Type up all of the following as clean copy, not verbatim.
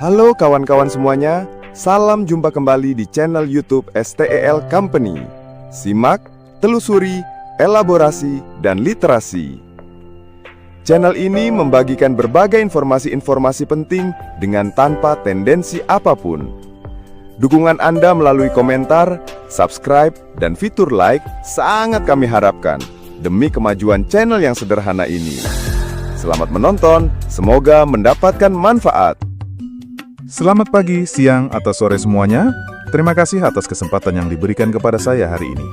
Halo kawan-kawan semuanya, salam jumpa kembali di channel YouTube STEL Company. Simak, telusuri, elaborasi, dan literasi. Channel ini membagikan berbagai informasi-informasi penting dengan tanpa tendensi apapun. Dukungan Anda melalui komentar, subscribe, dan fitur like sangat kami harapkan demi kemajuan channel yang sederhana ini. Selamat menonton, semoga mendapatkan manfaat. Selamat pagi, siang, atau sore semuanya. Terima kasih atas kesempatan yang diberikan kepada saya hari ini.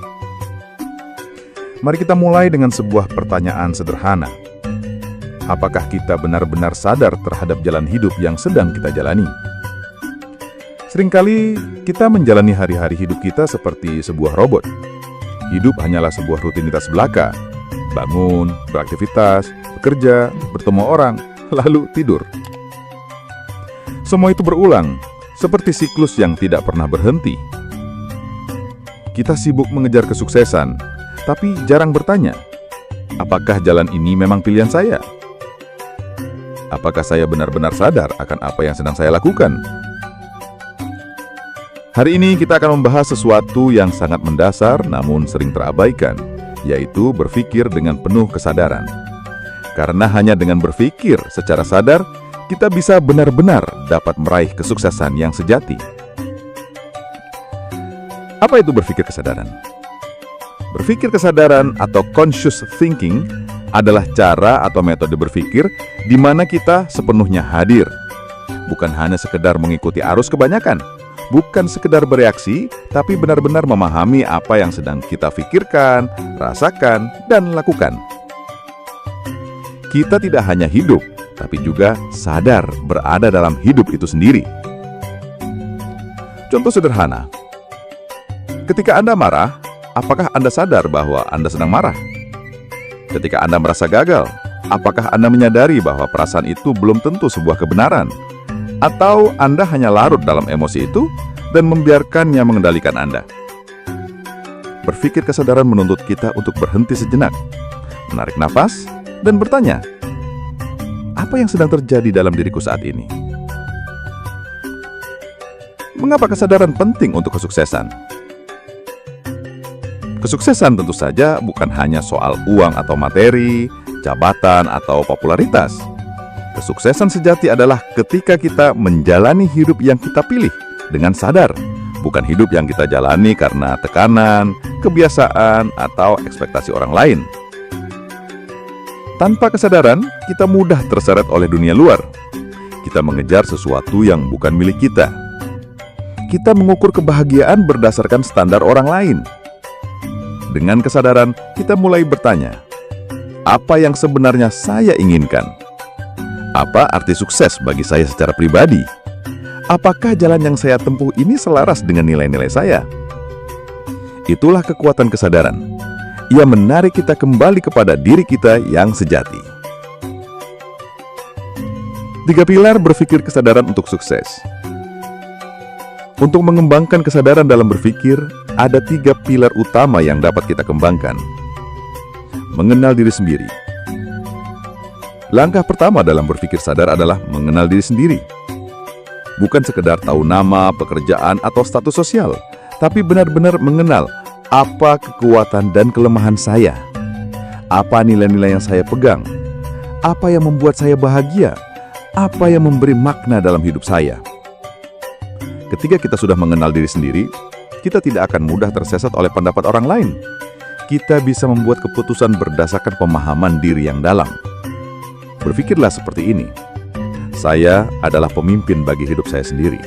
Mari kita mulai dengan sebuah pertanyaan sederhana. Apakah kita benar-benar sadar terhadap jalan hidup yang sedang kita jalani? Seringkali kita menjalani hari-hari hidup kita seperti sebuah robot. Hidup hanyalah sebuah rutinitas belaka. Bangun, beraktivitas, bekerja, bertemu orang, lalu tidur. Semua itu berulang, seperti siklus yang tidak pernah berhenti. Kita sibuk mengejar kesuksesan, tapi jarang bertanya, apakah jalan ini memang pilihan saya? Apakah saya benar-benar sadar akan apa yang sedang saya lakukan? Hari ini kita akan membahas sesuatu yang sangat mendasar namun sering terabaikan, yaitu berpikir dengan penuh kesadaran. Karena hanya dengan berpikir secara sadar, kita bisa benar-benar dapat meraih kesuksesan yang sejati. Apa itu berpikir kesadaran? Berpikir kesadaran atau conscious thinking adalah cara atau metode berpikir di mana kita sepenuhnya hadir. Bukan hanya sekedar mengikuti arus kebanyakan, bukan sekedar bereaksi, tapi benar-benar memahami apa yang sedang kita pikirkan, rasakan, dan lakukan. Kita tidak hanya hidup, tapi juga sadar berada dalam hidup itu sendiri. Contoh sederhana, ketika Anda marah, apakah Anda sadar bahwa Anda sedang marah? Ketika Anda merasa gagal, apakah Anda menyadari bahwa perasaan itu belum tentu sebuah kebenaran? Atau Anda hanya larut dalam emosi itu dan membiarkannya mengendalikan Anda? Berpikir kesadaran menuntut kita untuk berhenti sejenak, menarik nafas, dan bertanya, apa yang sedang terjadi dalam diriku saat ini? Mengapa kesadaran penting untuk kesuksesan? Kesuksesan tentu saja bukan hanya soal uang atau materi, jabatan atau popularitas. Kesuksesan sejati adalah ketika kita menjalani hidup yang kita pilih dengan sadar, bukan hidup yang kita jalani karena tekanan, kebiasaan, atau ekspektasi orang lain. Tanpa kesadaran, kita mudah terseret oleh dunia luar. Kita mengejar sesuatu yang bukan milik kita. Kita mengukur kebahagiaan berdasarkan standar orang lain. Dengan kesadaran, kita mulai bertanya, apa yang sebenarnya saya inginkan? Apa arti sukses bagi saya secara pribadi? Apakah jalan yang saya tempuh ini selaras dengan nilai-nilai saya? Itulah kekuatan kesadaran. Ia menarik kita kembali kepada diri kita yang sejati. 3 pilar berpikir kesadaran untuk sukses. Untuk mengembangkan kesadaran dalam berpikir, ada 3 pilar utama yang dapat kita kembangkan. Mengenal diri sendiri. Langkah pertama dalam berpikir sadar adalah mengenal diri sendiri. Bukan sekedar tahu nama, pekerjaan, atau status sosial, tapi benar-benar mengenal apa kekuatan dan kelemahan saya? Apa nilai-nilai yang saya pegang? Apa yang membuat saya bahagia? Apa yang memberi makna dalam hidup saya? Ketika kita sudah mengenal diri sendiri, kita tidak akan mudah tersesat oleh pendapat orang lain. Kita bisa membuat keputusan berdasarkan pemahaman diri yang dalam. Berpikirlah seperti ini. Saya adalah pemimpin bagi hidup saya sendiri.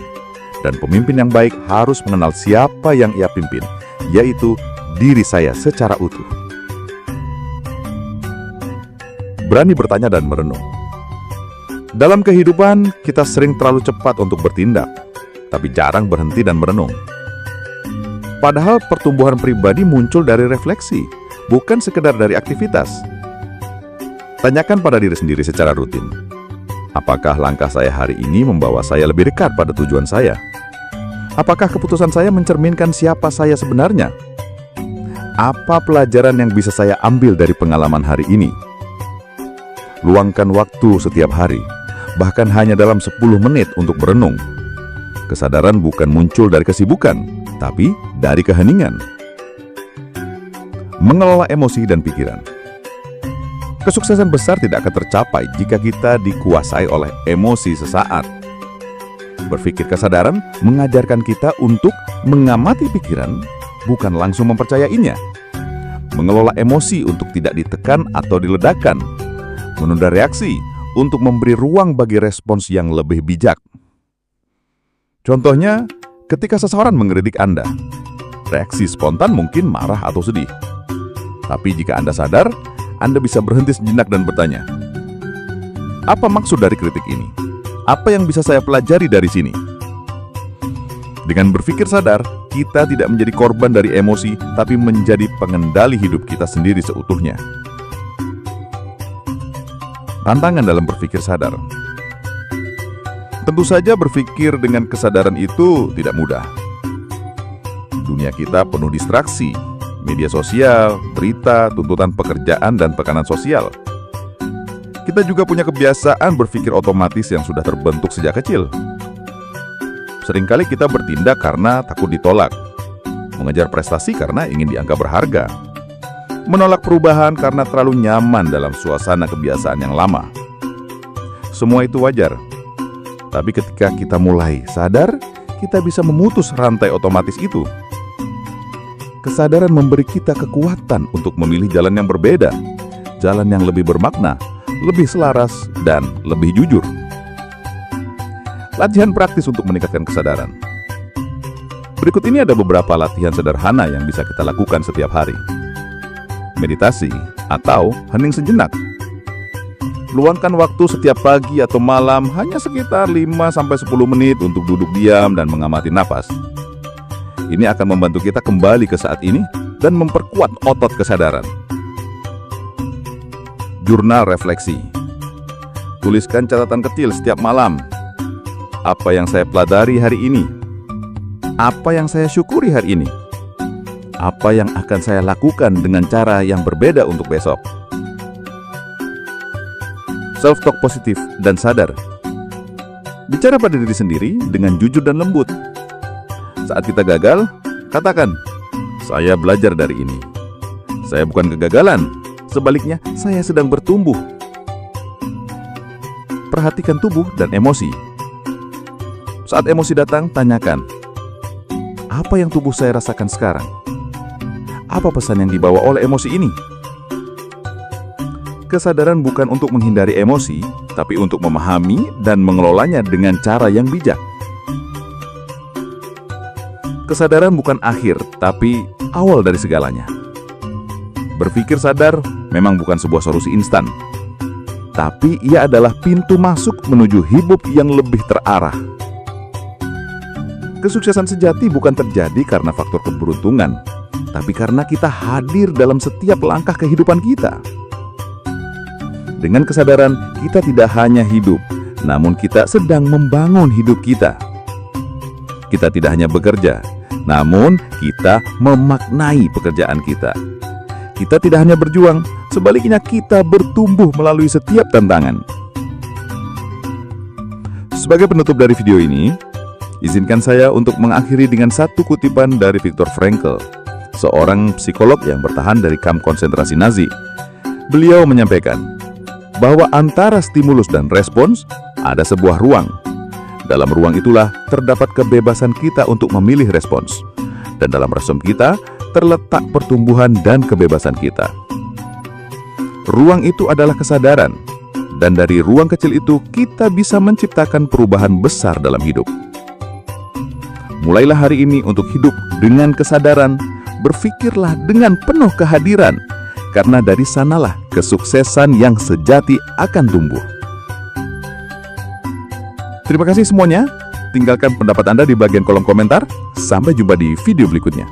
Dan pemimpin yang baik harus mengenal siapa yang ia pimpin, yaitu diri saya secara utuh. Berani bertanya dan merenung. Dalam kehidupan, kita sering terlalu cepat untuk bertindak, tapi jarang berhenti dan merenung. Padahal pertumbuhan pribadi muncul dari refleksi, bukan sekedar dari aktivitas. Tanyakan pada diri sendiri secara rutin. Apakah langkah saya hari ini membawa saya lebih dekat pada tujuan saya? Apakah keputusan saya mencerminkan siapa saya sebenarnya? Apa pelajaran yang bisa saya ambil dari pengalaman hari ini? Luangkan waktu setiap hari bahkan hanya dalam 10 menit untuk berenung. Kesadaran bukan muncul dari kesibukan, tapi dari keheningan. Mengelola emosi dan pikiran. Kesuksesan besar tidak akan tercapai jika kita dikuasai oleh emosi sesaat. Berpikir kesadaran mengajarkan kita untuk mengamati pikiran, bukan langsung mempercayainya. Mengelola emosi untuk tidak ditekan atau diledakkan. Menunda reaksi untuk memberi ruang bagi respons yang lebih bijak. Contohnya, ketika seseorang mengkritik Anda, reaksi spontan mungkin marah atau sedih. Tapi jika Anda sadar, Anda bisa berhenti sejenak dan bertanya, apa maksud dari kritik ini? Apa yang bisa saya pelajari dari sini? Dengan berpikir sadar, kita tidak menjadi korban dari emosi, tapi menjadi pengendali hidup kita sendiri seutuhnya. Tantangan dalam berpikir sadar. Tentu saja berpikir dengan kesadaran itu tidak mudah. Dunia kita penuh distraksi, media sosial, berita, tuntutan pekerjaan, dan tekanan sosial. Kita juga punya kebiasaan berpikir otomatis yang sudah terbentuk sejak kecil. Seringkali kita bertindak karena takut ditolak, mengejar prestasi karena ingin dianggap berharga, menolak perubahan karena terlalu nyaman dalam suasana kebiasaan yang lama. Semua itu wajar, tapi ketika kita mulai sadar, kita bisa memutus rantai otomatis itu. Kesadaran memberi kita kekuatan untuk memilih jalan yang berbeda, jalan yang lebih bermakna, lebih selaras, dan lebih jujur. Latihan praktis untuk meningkatkan kesadaran. Berikut ini ada beberapa latihan sederhana yang bisa kita lakukan setiap hari. Meditasi atau hening sejenak. Luangkan waktu setiap pagi atau malam hanya sekitar 5-10 menit untuk duduk diam dan mengamati napas. Ini akan membantu kita kembali ke saat ini dan memperkuat otot kesadaran. Jurnal refleksi. Tuliskan catatan kecil setiap malam. Apa yang saya pelajari hari ini? Apa yang saya syukuri hari ini? Apa yang akan saya lakukan dengan cara yang berbeda untuk besok? Self-talk positif dan sadar. Bicara pada diri sendiri dengan jujur dan lembut. Saat kita gagal, katakan, saya belajar dari ini. Saya bukan kegagalan, sebaliknya saya sedang bertumbuh. Perhatikan tubuh dan emosi. Saat emosi datang, tanyakan, apa yang tubuh saya rasakan sekarang? Apa pesan yang dibawa oleh emosi ini? Kesadaran bukan untuk menghindari emosi, tapi untuk memahami dan mengelolanya dengan cara yang bijak. Kesadaran bukan akhir, tapi awal dari segalanya. Berpikir sadar memang bukan sebuah solusi instan, tapi ia adalah pintu masuk menuju hidup yang lebih terarah. Kesuksesan sejati bukan terjadi karena faktor keberuntungan, tapi karena kita hadir dalam setiap langkah kehidupan kita. Dengan kesadaran, kita tidak hanya hidup, namun kita sedang membangun hidup kita. Kita tidak hanya bekerja, namun kita memaknai pekerjaan kita. Kita tidak hanya berjuang, sebaliknya kita bertumbuh melalui setiap tantangan. Sebagai penutup dari video ini, izinkan saya untuk mengakhiri dengan satu kutipan dari Viktor Frankl, seorang psikolog yang bertahan dari kamp konsentrasi Nazi. Beliau menyampaikan bahwa antara stimulus dan respons ada sebuah ruang. Dalam ruang itulah terdapat kebebasan kita untuk memilih respons. Dan dalam respons kita terletak pertumbuhan dan kebebasan kita. Ruang itu adalah kesadaran. Dan dari ruang kecil itu kita bisa menciptakan perubahan besar dalam hidup. Mulailah hari ini untuk hidup dengan kesadaran, berpikirlah dengan penuh kehadiran, karena dari sanalah kesuksesan yang sejati akan tumbuh. Terima kasih semuanya. Tinggalkan pendapat Anda di bagian kolom komentar. Sampai jumpa di video berikutnya.